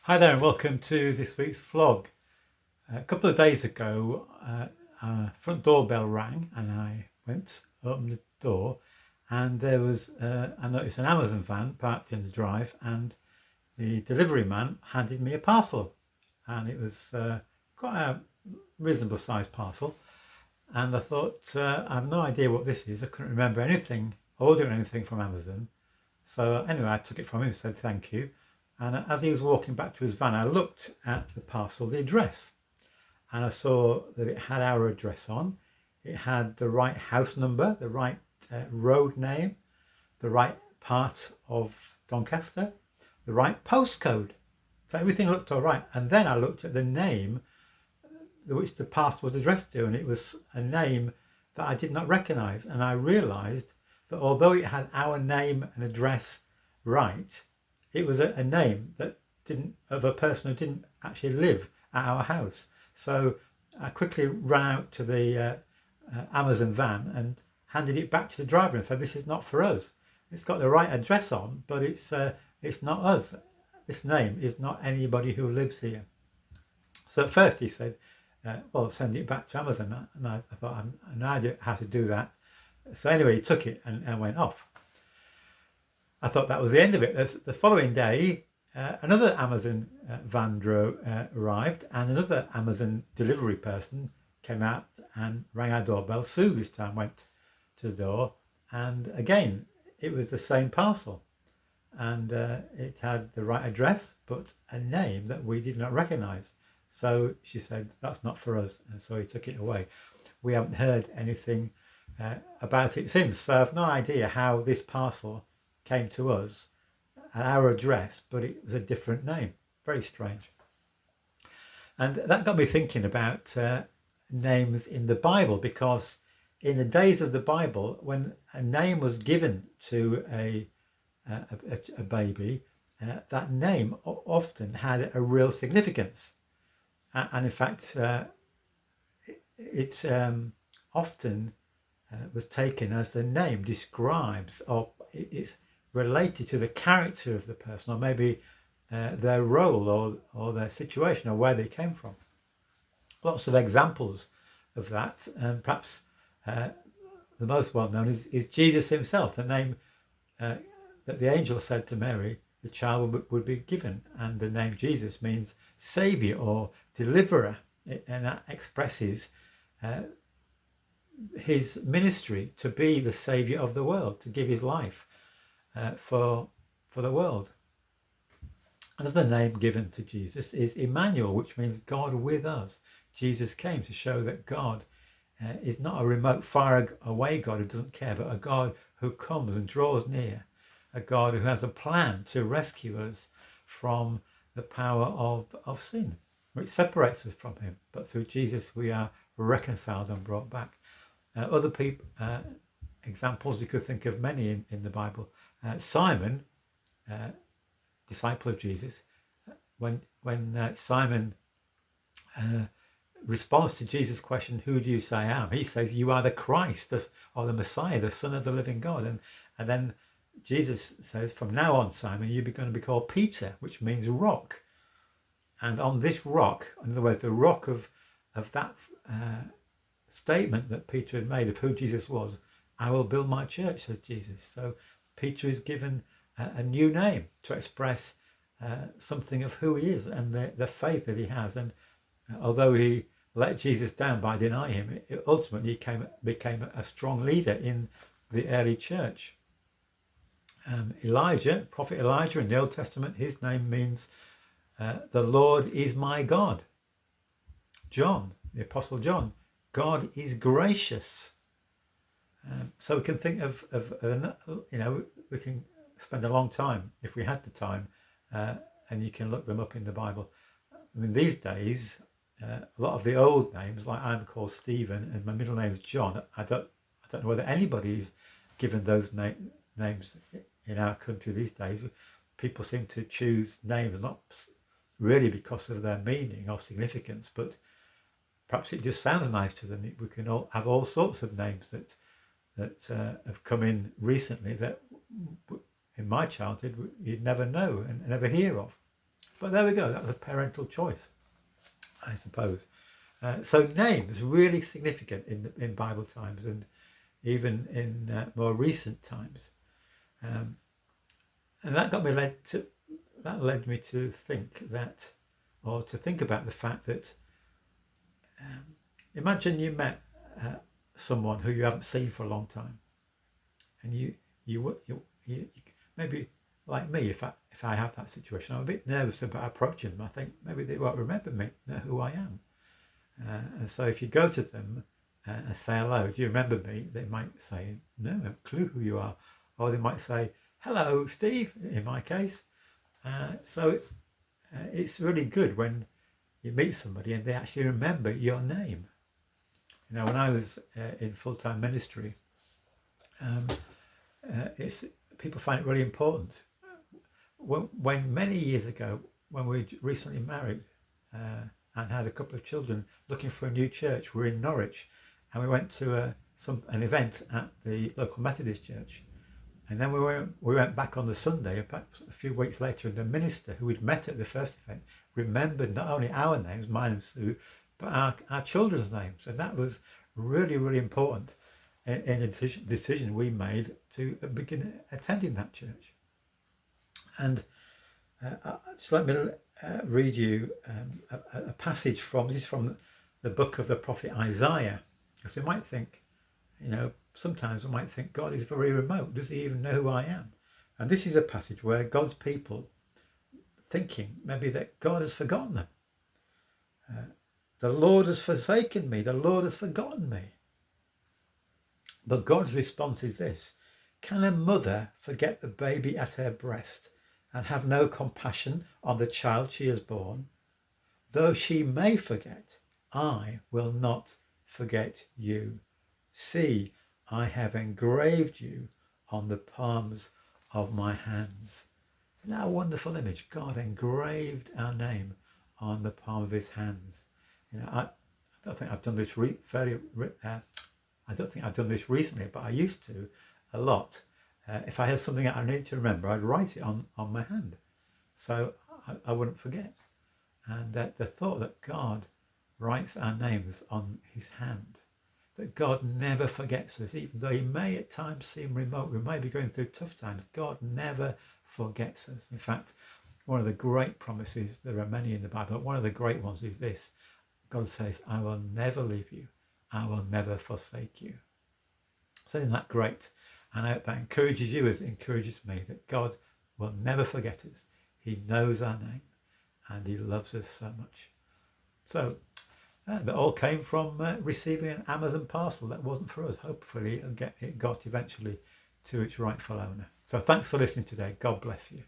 Hi there and welcome to this week's vlog. A couple of days ago our front doorbell rang and I went, opened the door, and there was, I noticed an Amazon van parked in the drive, and the delivery man handed me a parcel, and it was quite a reasonable sized parcel, and I thought, I have no idea what this is. I couldn't remember anything, ordering anything from Amazon. So anyway, I took it from him, said thank you. And as he was walking back to his van, I looked at the parcel, the address, and I saw that it had our address on. It had the right house number, the right road name, the right part of Doncaster, the right postcode. So everything looked all right. And then I looked at the name which the parcel was addressed to, and it was a name that I did not recognise. And I realised that although it had our name and address right, it was a name that didn't, of a person who didn't actually live at our house. So I quickly ran out to the Amazon van and handed it back to the driver and said, "This is not for us. It's got the right address on, but it's not us. This name is not anybody who lives here." So at first he said, "Well, send it back to Amazon." And I thought, I have no idea how to do that. So anyway, he took it and went off. I thought that was the end of it. The following day, another Amazon van arrived, and another Amazon delivery person came out and rang our doorbell. Sue this time went to the door, and again it was the same parcel, and it had the right address but a name that we did not recognise. So she said, "That's not for us," and so he took it away. We haven't heard anything about it since, so I have no idea how this parcel came to us at our address, but it was a different name. Very strange. And that got me thinking about names in the Bible, because in the days of the Bible, when a name was given to a baby, that name often had a real significance. And in fact, it often was taken as the name describes, or it's related to the character of the person, or maybe their role or their situation, or where they came from. Lots of examples of that, and perhaps the most well known is Jesus himself. The name that the angel said to Mary, the child would be given, and the name Jesus means saviour or deliverer, and that expresses his ministry to be the saviour of the world, to give his life for the world. Another name given to Jesus is Emmanuel, which means God with us. Jesus came to show that God is not a remote, far away God who doesn't care, but a God who comes and draws near, a God who has a plan to rescue us from the power of sin, which separates us from him. But through Jesus we are reconciled and brought back. Other people, examples, we could think of many in the Bible. Simon, disciple of Jesus, when Simon responds to Jesus' question, "Who do you say I am?" he says, "You are the Christ, or the Messiah, the Son of the living God." And then Jesus says, "From now on, Simon, you're going to be called Peter," which means rock. And on this rock, in other words, the rock of that statement that Peter had made of who Jesus was, "I will build my church," says Jesus. So Peter is given a new name to express something of who he is and the faith that he has. And although he let Jesus down by denying him, it ultimately became a strong leader in the early church. Elijah, prophet Elijah in the Old Testament, his name means the Lord is my God. John, the Apostle John, God is gracious. So we can think of we can spend a long time, if we had the time, and you can look them up in the Bible. I mean, these days, a lot of the old names, like I'm called Stephen and my middle name is John, I don't know whether anybody's given those names in our country these days. People seem to choose names not really because of their meaning or significance, but perhaps it just sounds nice to them. We can all have all sorts of names that have come in recently that in my childhood you'd never know and never hear of. But there we go. That was a parental choice, I suppose. So names really significant in Bible times and even in more recent times, and that led me to think that, or to think about the fact that, imagine you met someone who you haven't seen for a long time, and you maybe like me, if I have that situation, I'm a bit nervous about approaching them. I think maybe they won't remember me, know who I am. And so if you go to them and say hello, do you remember me? They might say, no, I have a clue who you are. Or they might say, hello, Steve, in my case. So it's really good when you meet somebody and they actually remember your name. You know, when I was in full-time ministry, people find it really important. When many years ago, when we recently married, and had a couple of children looking for a new church. We were in Norwich, and we went to an event at the local Methodist church, and then we went back on the Sunday a few weeks later, and the minister who we'd met at the first event remembered not only our names, mine and Sue, but our children's names, and that was really, really important in a decision we made to begin attending that church. And so let me read you a passage from the book of the prophet Isaiah, because we might think, sometimes we might think God is very remote. Does he even know who I am? And this is a passage where God's people thinking maybe that God has forgotten them. The Lord has forsaken me. The Lord has forgotten me. But God's response is this: can a mother forget the baby at her breast and have no compassion on the child she has born? Though she may forget, I will not forget you. See, I have engraved you on the palms of my hands. Isn't that a wonderful image? God engraved our name on the palm of his hands. I don't think I've done this I don't think I've done this recently, but I used to a lot. If I had something I needed to remember, I'd write it on my hand, so I wouldn't forget. And the thought that God writes our names on his hand, that God never forgets us, even though he may at times seem remote, we may be going through tough times, God never forgets us. In fact, one of the great promises, there are many in the Bible, but one of the great ones is this: God says, I will never leave you, I will never forsake you. So isn't that great? And I hope that encourages you as it encourages me, that God will never forget us. He knows our name and he loves us so much. So that all came from receiving an Amazon parcel that wasn't for us. Hopefully it got eventually to its rightful owner. So thanks for listening today. God bless you.